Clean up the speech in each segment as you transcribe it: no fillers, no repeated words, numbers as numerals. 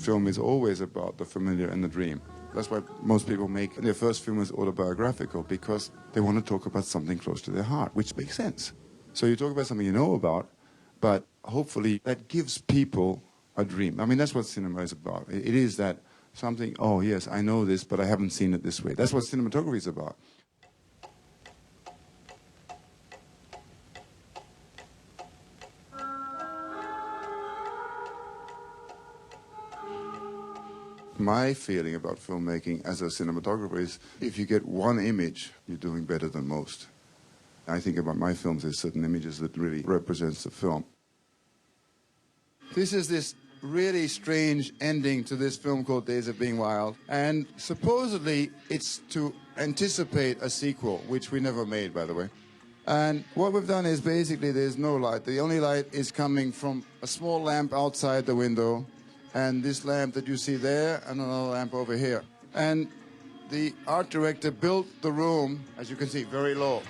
film is always about the familiar and the dream. That's why most people make their first film is autobiographical, because they want to talk about something close to their heart, which makes sense. So you talk about something you know about, but hopefully that gives people a dream. I mean, that's what cinema is about. It is that something, oh yes, I know this, but I haven't seen it this way. That's what cinematography is about. My feeling about filmmaking as a cinematographer is if you get one image, you're doing better than most. I think about my films as certain images that really represents the film. This is this really strange ending to this film called Days of Being Wild, and supposedly it's to anticipate a sequel, which we never made, by the way. And what we've done is basically there's no light. The only light is coming from a small lamp outside the window, and this lamp that you see there, and another lamp over here. And the art director built the room, as you can see, very low.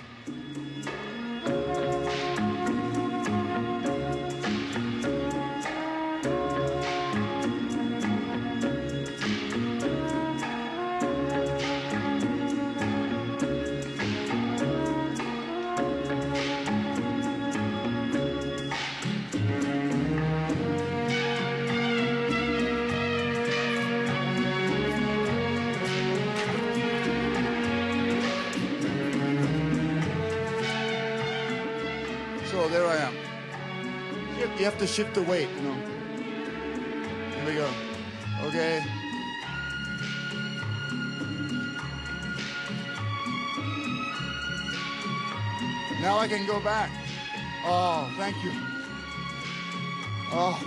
So there I am. You have to shift the weight, you know. Here we go. Okay. Now I can go back. Oh, thank you. Oh,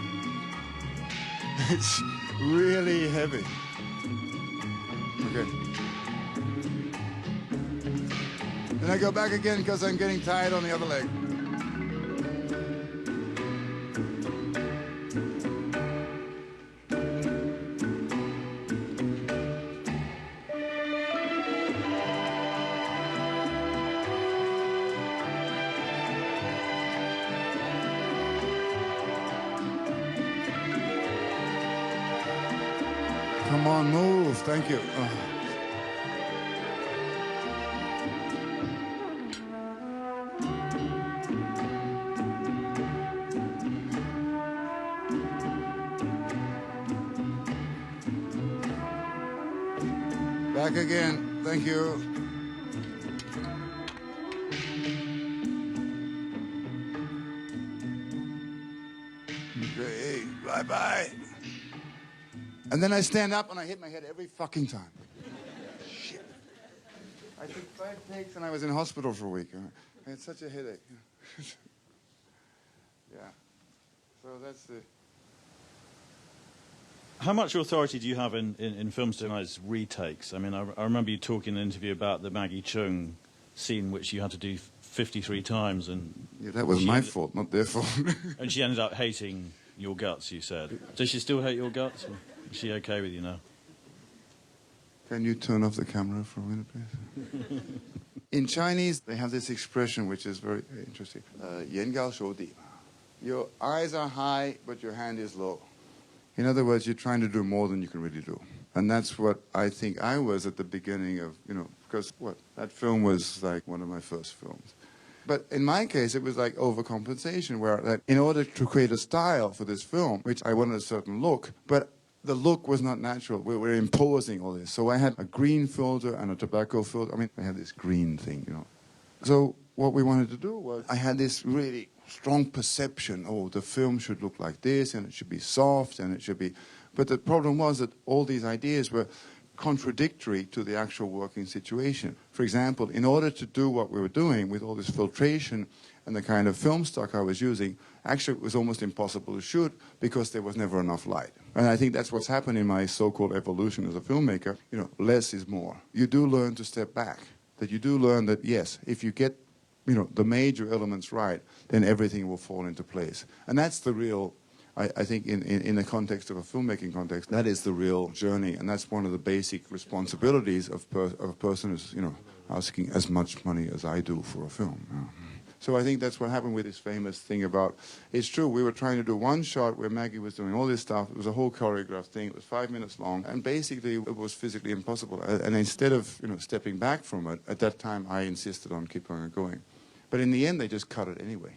it's really heavy. Okay. Then I go back again because I'm getting tired on the other leg. Come on, move. Thank you. Back again. Thank you. Okay, bye-bye. And then I stand up and I hit my head every fucking time. Shit. I took 5 takes and I was in hospital for a week. I had such a headache. Yeah. So that's the... How much authority do you have in film cinema's retakes? I mean, I remember you talking in an interview about the Maggie Cheung scene, which you had to do 53 times. And yeah, that was my fault, not their fault. And she ended up hating your guts, you said. Does she still hate your guts? Or is she okay with you now? Can you turn off the camera for a minute, please? In Chinese, they have this expression which is very interesting. Yan gao shou di. Your eyes are high, but your hand is low. In other words, you're trying to do more than you can really do. And that's what I think I was at the beginning of, you know, because that film was like one of my first films. But in my case, it was like overcompensation, where that in order to create a style for this film, which I wanted a certain look, but the look was not natural. We were imposing all this. So I had a green filter and a tobacco filter. I mean, I had this green thing, you know. So what we wanted to do was, I had this really strong perception, oh, the film should look like this, and it should be soft, and it should be... But the problem was that all these ideas were contradictory to the actual working situation. For example, in order to do what we were doing with all this filtration and the kind of film stock I was using, actually it was almost impossible to shoot because there was never enough light. And I think that's what's happened in my so-called evolution as a filmmaker. You know, less is more. You do learn to step back. That you do learn that, yes, if you get, you know, the major elements right, then everything will fall into place. And that's the real, I think, in the context of a filmmaking context, that is the real journey. And that's one of the basic responsibilities of a person who's, you know, asking as much money as I do for a film. So I think that's what happened with this famous thing about, it's true, we were trying to do one shot where Maggie was doing all this stuff. It was a whole choreographed thing. It was 5 minutes long, and basically it was physically impossible. And instead of, stepping back from it, at that time I insisted on keep going. But in the end, they just cut it anyway.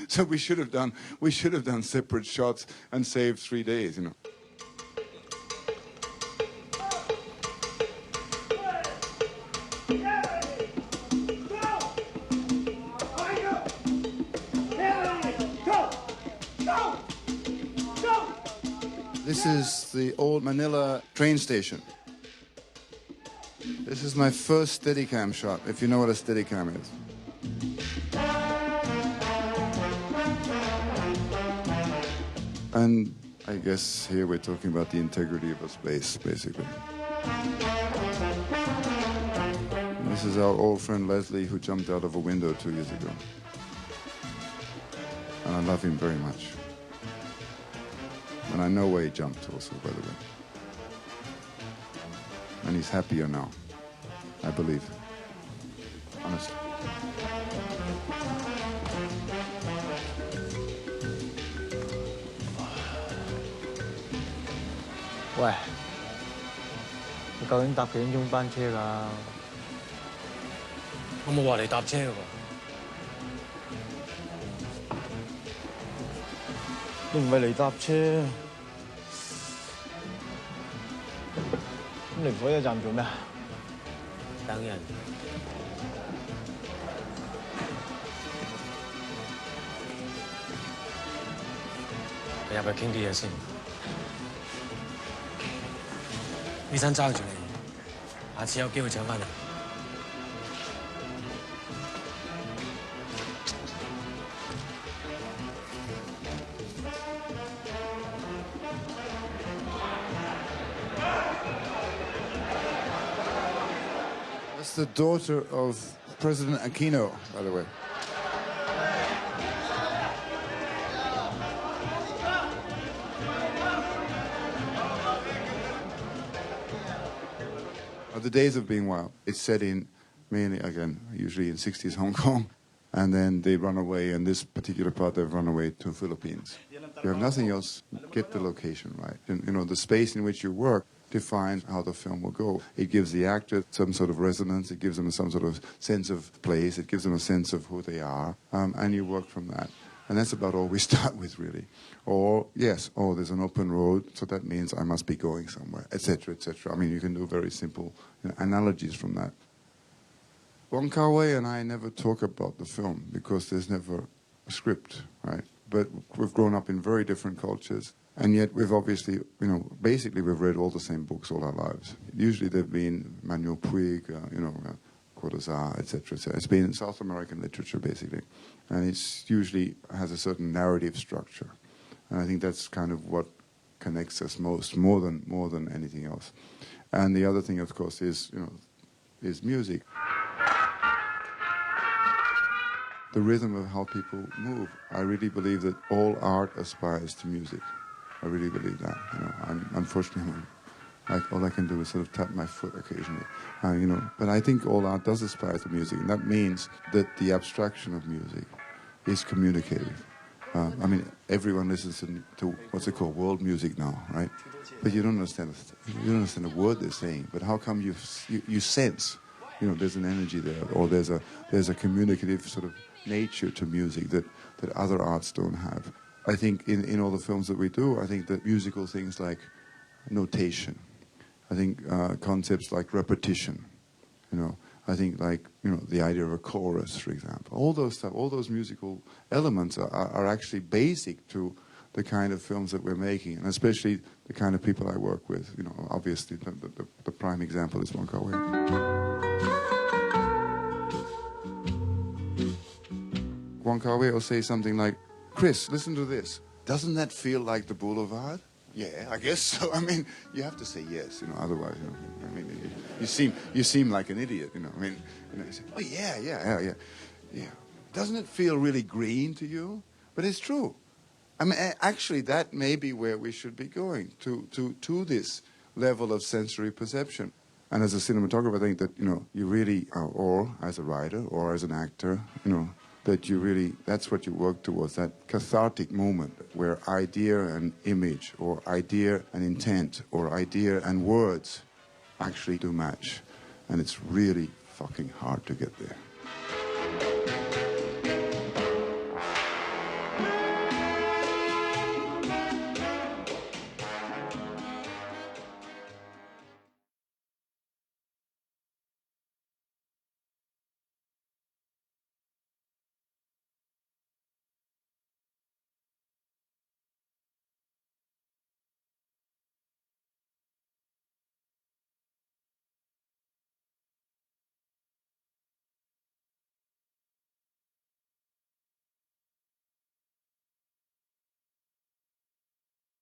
So we should have done separate shots and saved 3 days, This is the old Manila train station. This is my first Steadicam shot, if you know what a Steadicam is. And I guess here we're talking about the integrity of a space, basically. This is our old friend Leslie, who jumped out of a window 2 years ago. And I love him very much. And I know where he jumped also, by the way. And he's happier now, I believe. Honestly.喂，你究竟搭幾點鐘班車㗎？我冇話你搭車嘅喎。你唔係嚟搭車，咁嚟火車站做咩啊？等人。你入去傾啲嘢先。醫生爭住你，下次有機會請翻嚟。That's the daughter of President Aquino, by the way. The Days of Being Wild. It's set in mainly, again, usually in 60s Hong Kong. And then they run away. In this particular part, they've run away to Philippines. You have nothing else. Get the location right. And, the space in which you work defines how the film will go. It gives the actor some sort of resonance. It gives them some sort of sense of place. It gives them a sense of who they are. And you work from that. And that's about all we start with, really. Or, yes, there's an open road, so that means I must be going somewhere, etc., etc. I mean, you can do very simple analogies from that. Wong Kar-wai and I never talk about the film because there's never a script, right? But we've grown up in very different cultures, and yet we've obviously, basically we've read all the same books all our lives. Usually they've been Manuel Puig, Cortázar, etc., etc. It's been South American literature, basically. And it's usually has a certain narrative structure. And I think that's kind of what connects us most, more than anything else. And the other thing, of course, is music. The rhythm of how people move. I really believe that all art aspires to music. I really believe that. Unfortunately, all I can do is sort of tap my foot occasionally. But I think all art does aspire to music, and that means that the abstraction of music is communicative. Everyone listens to what's it called, world music now, right? But you don't understand a word they're saying. But how come you sense, there's an energy there, or there's a communicative sort of nature to music that other arts don't have. I think in all the films that we do, I think that musical things like notation, I think concepts like repetition, I think the idea of a chorus, for example. All those musical elements are actually basic to the kind of films that we're making, and especially the kind of people I work with. Obviously the prime example is Wong Kar-wai. Wong Kar-wai will say something like, "Chris, listen to this. Doesn't that feel like the boulevard?" Yeah, I guess so. You have to say yes, otherwise, you seem like an idiot, you say, "Oh yeah. Doesn't it feel really green to you?" But it's true. Actually, that may be where we should be going to this level of sensory perception. And as a cinematographer, I think that you really, or as a writer, or as an actor, that you really, that's what you work towards, that cathartic moment where idea and image, or idea and intent, or idea and words actually do match. And it's really fucking hard to get there.